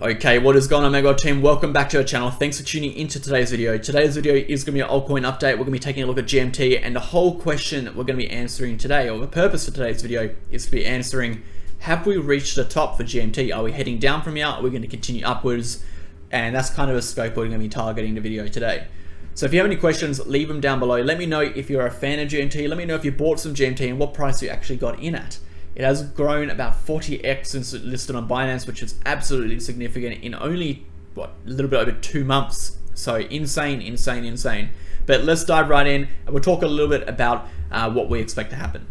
Okay, what is going on, MegaWhale team? Welcome back to our channel. Thanks for tuning into today's video. Today's video is going to be an altcoin update. We're going to be taking a look at GMT, and the whole question that we're going to be answering today, or the purpose of today's video, is to be answering, have we reached the top for GMT? Are we heading down from here? Are we going to continue upwards? And that's kind of a scope we're going to be targeting the video today. So if you have any questions, leave them down below. Let me know if you're a fan of GMT. Let me know if you bought some GMT and what price you actually got in at. It has grown about 40x since it listed on Binance, which is absolutely significant in only, a little bit over 2 months. So insane, insane, insane. But let's dive right in, and we'll talk a little bit about what we expect to happen.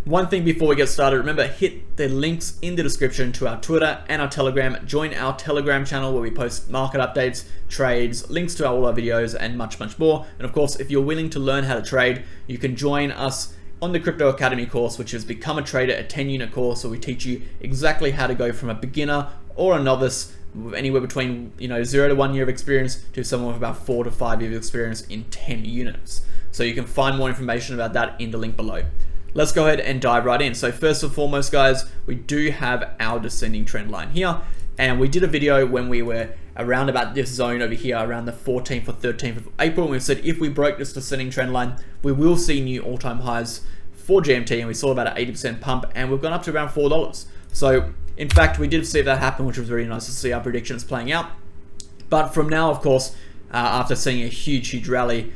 One thing before we get started, remember, hit the links in the description to our Twitter and our Telegram. Join our Telegram channel where we post market updates, trades, links to all our videos, and much, much more. And of course, if you're willing to learn how to trade, you can join us on the Crypto Academy course, which is Become a Trader, a 10-unit course, where we teach you exactly how to go from a beginner or a novice, anywhere between 0 to 1 year of experience, to someone with about 4 to 5 years of experience in 10 units. So you can find more information about that in the link below. Let's go ahead and dive right in. So first and foremost, guys, we do have our descending trend line here, and we did a video when we were around about this zone over here, around the 14th or 13th of April, and we said if we broke this descending trend line, we will see new all-time highs for GMT, and we saw about an 80% pump, and we've gone up to around $4. So in fact, we did see that happen, which was really nice to see our predictions playing out. But from now, of course, after seeing a huge rally,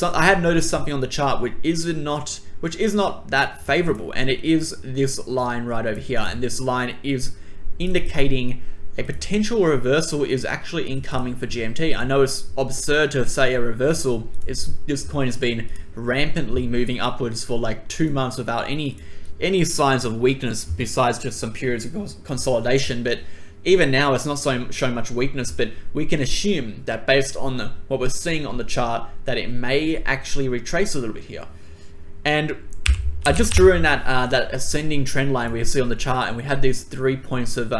I have noticed something on the chart which is not that favorable, and it is this line right over here, and this line is indicating a potential reversal is actually incoming for GMT. I know it's absurd to say a reversal. This coin has been rampantly moving upwards for like 2 months without any signs of weakness besides just some periods of consolidation. But even now, it's not showing much weakness, but we can assume that based on what we're seeing on the chart, that it may actually retrace a little bit here. And I just drew in that ascending trend line we see on the chart, and we had these 3 points of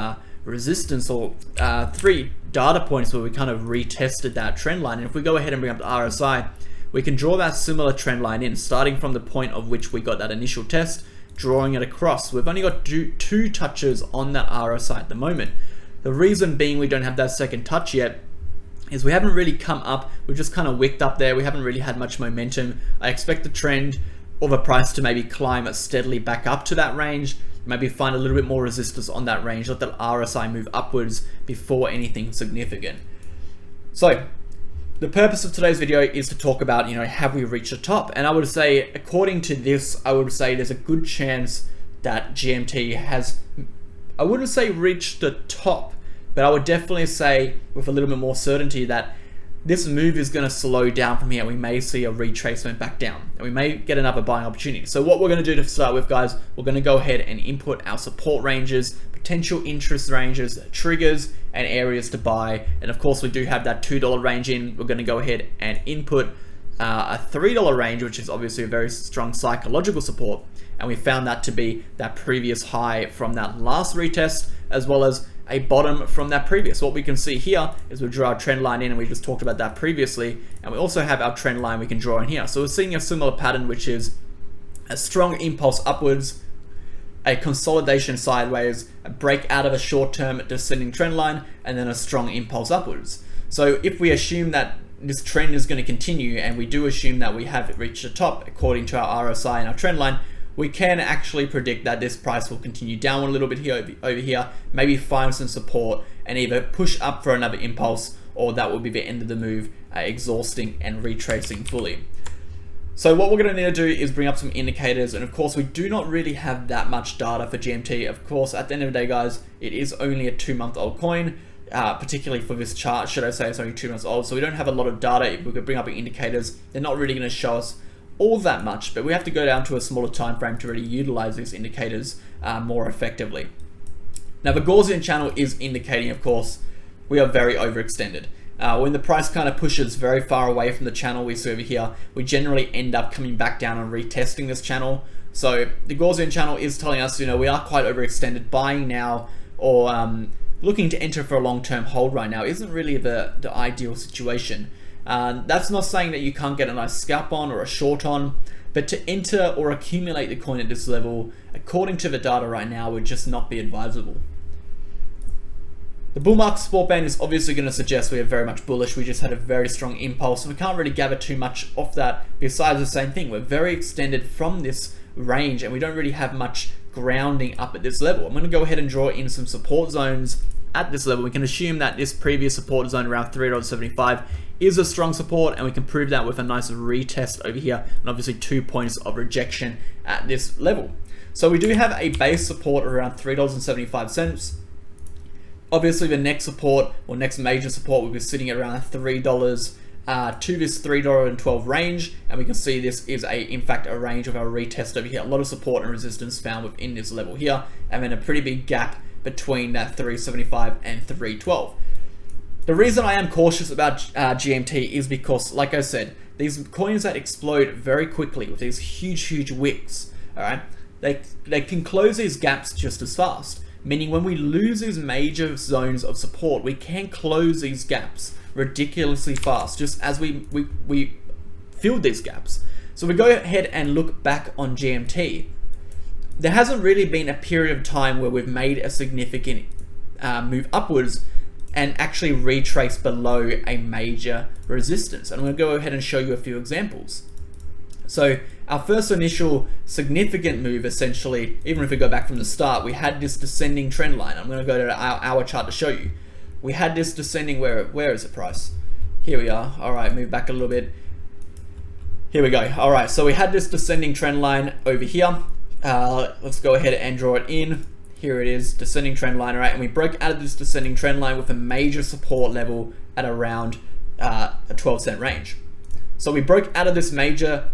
resistance, or 3 data points where we kind of retested that trend line. And if we go ahead and bring up the RSI, we can draw that similar trend line in, starting from the point of which we got that initial test, drawing it across. We've only got two touches on that RSI at the moment. The reason being we don't have that second touch yet is we haven't really come up. We've just kind of wicked up there. We haven't really had much momentum. I expect the trend of a price to maybe climb steadily back up to that range, maybe find a little bit more resistance on that range, let that RSI move upwards before anything significant. So the purpose of today's video is to talk about, have we reached the top? And I would say, according to this, I would say there's a good chance that GMT has, I wouldn't say reached the top, but I would definitely say with a little bit more certainty that this move is going to slow down from here. We may see a retracement back down, and we may get another buying opportunity. So what we're going to do to start with, guys, we're going to go ahead and input our support ranges, potential interest ranges, triggers, and areas to buy. And of course, we do have that $2 range in. We're going to go ahead and input a $3 range, which is obviously a very strong psychological support. And we found that to be that previous high from that last retest, as well as a bottom from that previous. What we can see here is we draw our trend line in, and we just talked about that previously, and we also have our trend line we can draw in here. So we're seeing a similar pattern, which is a strong impulse upwards, a consolidation sideways, a break out of a short-term descending trend line, and then a strong impulse upwards. So if we assume that this trend is going to continue, and we do assume that we have reached the top according to our RSI and our trend line, we can actually predict that this price will continue down a little bit here, over here, maybe find some support and either push up for another impulse, or that will be the end of the move, exhausting and retracing fully. So what we're going to need to do is bring up some indicators, and of course we do not really have that much data for GMT. Of course, at the end of the day, guys, it is only a 2-month-old coin, particularly for this chart, should I say. It's only 2 months old, so we don't have a lot of data. If we could bring up indicators, they're not really going to show us all that much, but we have to go down to a smaller time frame to really utilize these indicators more effectively. Now, the Gaussian channel is indicating, of course, we are very overextended. When the price kind of pushes very far away from the channel we see over here, we generally end up coming back down and retesting this channel. So the Gaussian channel is telling us, we are quite overextended. Buying now, or looking to enter for a long-term hold right now, isn't really the ideal situation. That's not saying that you can't get a nice scalp on or a short on, but to enter or accumulate the coin at this level, according to the data right now, would just not be advisable. The bull market support band is obviously going to suggest we are very much bullish. We just had a very strong impulse, so we can't really gather too much off that besides the same thing. We're very extended from this range and we don't really have much grounding up at this level. I'm going to go ahead and draw in some support zones at this level. We can assume that this previous support zone around $3.75 is a strong support, and we can prove that with a nice retest over here, and obviously 2 points of rejection at this level. So we do have a base support around $3.75. Obviously the next support or next major support will be sitting at around $3 to this $3.12 range, and we can see this is in fact a range of our retest over here. A lot of support and resistance found within this level here, and then a pretty big gap between that $3.75 and $3.12. The reason I am cautious about GMT is because, like I said, these coins that explode very quickly with these huge wicks, all right, they can close these gaps just as fast. Meaning when we lose these major zones of support, we can close these gaps ridiculously fast, just as we filled these gaps. So we go ahead and look back on GMT. There hasn't really been a period of time where we've made a significant move upwards and actually retrace below a major resistance. And I'm going to go ahead and show you a few examples. So our first initial significant move, essentially, even if we go back from the start, we had this descending trend line. I'm going to go to our hour chart to show you. We had this descending, where is the price? Here we are. All right, move back a little bit. Here we go. All right, so we had this descending trend line over here. Let's go ahead and draw it in. Here it is, descending trend line, all right? And we broke out of this descending trend line with a major support level at around a 12-cent range. So we broke out of this major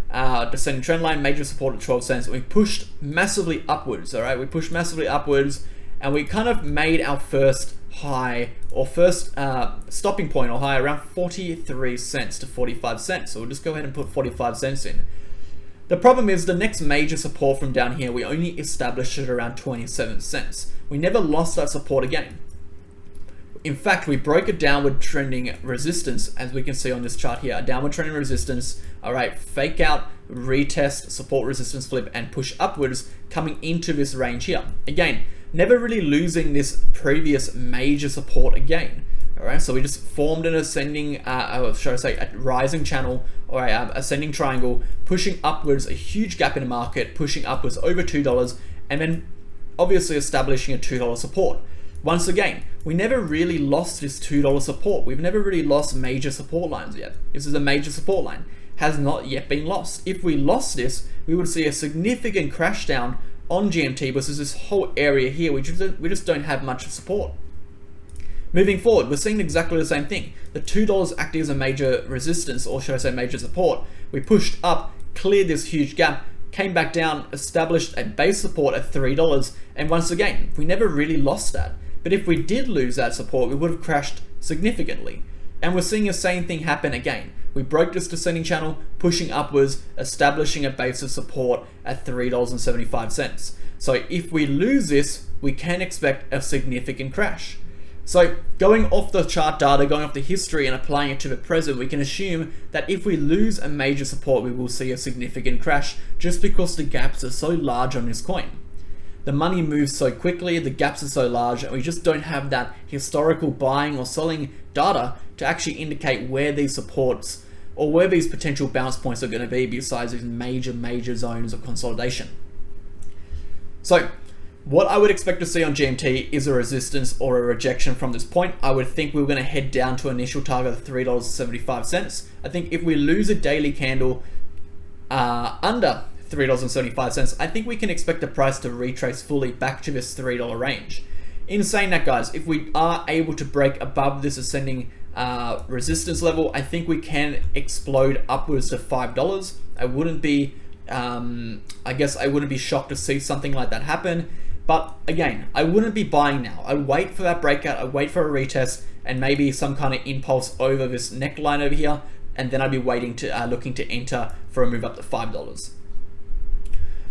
descending trend line, major support at 12 cents, and we pushed massively upwards, all right? We pushed massively upwards, and we kind of made our first high, or first stopping point or high around 43 cents to 45 cents. So we'll just go ahead and put 45 cents in. The problem is the next major support from down here, we only established it around 27 cents. We never lost that support again. In fact, we broke a downward trending resistance, as we can see on this chart here, a downward trending resistance, all right, fake out, retest, support resistance flip, and push upwards coming into this range here. Again, never really losing this previous major support again. All right, so we just formed an ascending, should I say, a rising channel or a ascending triangle, pushing upwards, a huge gap in the market, pushing upwards over $2, and then obviously establishing a $2 support. Once again, we never really lost this $2 support. We've never really lost major support lines yet. This is a major support line, has not yet been lost. If we lost this, we would see a significant crash down on GMT versus this whole area here. We just don't have much support. Moving forward, we're seeing exactly the same thing. The $2 acting as a major resistance, or should I say major support. We pushed up, cleared this huge gap, came back down, established a base support at $3, and once again, we never really lost that. But if we did lose that support, we would have crashed significantly. And we're seeing the same thing happen again. We broke this descending channel, pushing upwards, establishing a base of support at $3.75. So if we lose this, we can expect a significant crash. So going off the chart data, going off the history and applying it to the present, we can assume that if we lose a major support, we will see a significant crash just because the gaps are so large on this coin. The money moves so quickly, the gaps are so large, and we just don't have that historical buying or selling data to actually indicate where these supports or where these potential bounce points are going to be besides these major zones of consolidation. So what I would expect to see on GMT is a resistance or a rejection from this point. I would think we're going to head down to initial target of $3.75. I think if we lose a daily candle under $3.75, I think we can expect the price to retrace fully back to this $3 range. In saying that, guys, if we are able to break above this ascending resistance level, I think we can explode upwards to $5. I wouldn't be, I guess I wouldn't be shocked to see something like that happen. But again, I wouldn't be buying now. I'd wait for that breakout, I'd wait for a retest and maybe some kind of impulse over this neckline over here, and then I'd be waiting to looking to enter for a move up to $5.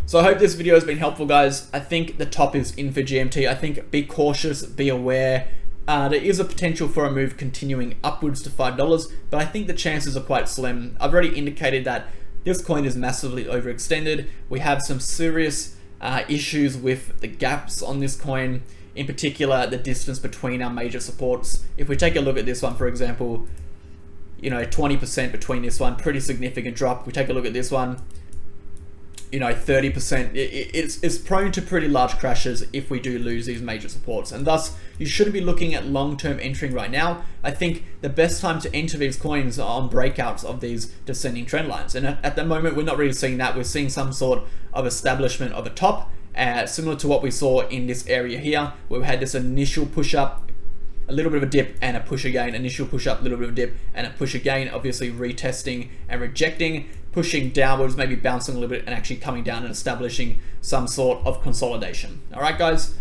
So I hope this video has been helpful, guys. I think the top is in for GMT. I think be cautious, be aware. There is a potential for a move continuing upwards to $5, but I think the chances are quite slim. I've already indicated that this coin is massively overextended. We have some serious issues with the gaps on this coin. in particular the distance between our major supports. If we take a look at this one, for example, you know, 20% between this one, pretty significant drop. We take a look at this one, you know, 30%. It's prone to pretty large crashes if we do lose these major supports, and thus you shouldn't be looking at long-term entering right now. I think the best time to enter these coins are on breakouts of these descending trend lines, and at the moment we're not really seeing that. We're seeing some sort of establishment of a top, similar to what we saw in this area here, where we had this initial push up, a little bit of a dip and a push again, initial push up, a little bit of a dip and a push again, obviously retesting and rejecting, pushing downwards, maybe bouncing a little bit and actually coming down and establishing some sort of consolidation. All right, guys,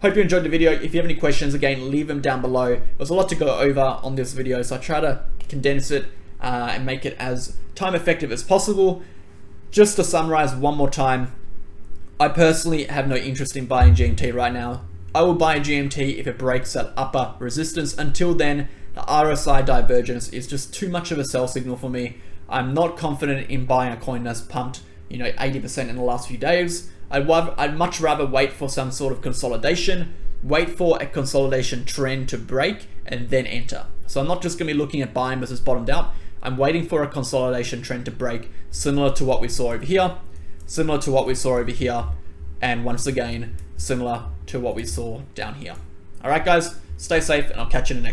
hope you enjoyed the video. If you have any questions, again, leave them down below. There's a lot to go over on this video, so I try to condense it and make it as time effective as possible. Just to summarize one more time, I personally have no interest in buying GMT right now. I will buy GMT if it breaks that upper resistance. Until then, the RSI divergence is just too much of a sell signal for me. I'm not confident in buying a coin that's pumped, you know, 80% in the last few days. I'd much rather wait for some sort of consolidation, wait for a consolidation trend to break, and then enter. So I'm not just going to be looking at buying versus bottomed out. I'm waiting for a consolidation trend to break, similar to what we saw over here, similar to what we saw over here, and once again, similar to what we saw down here. All right, guys, stay safe, and I'll catch you in the next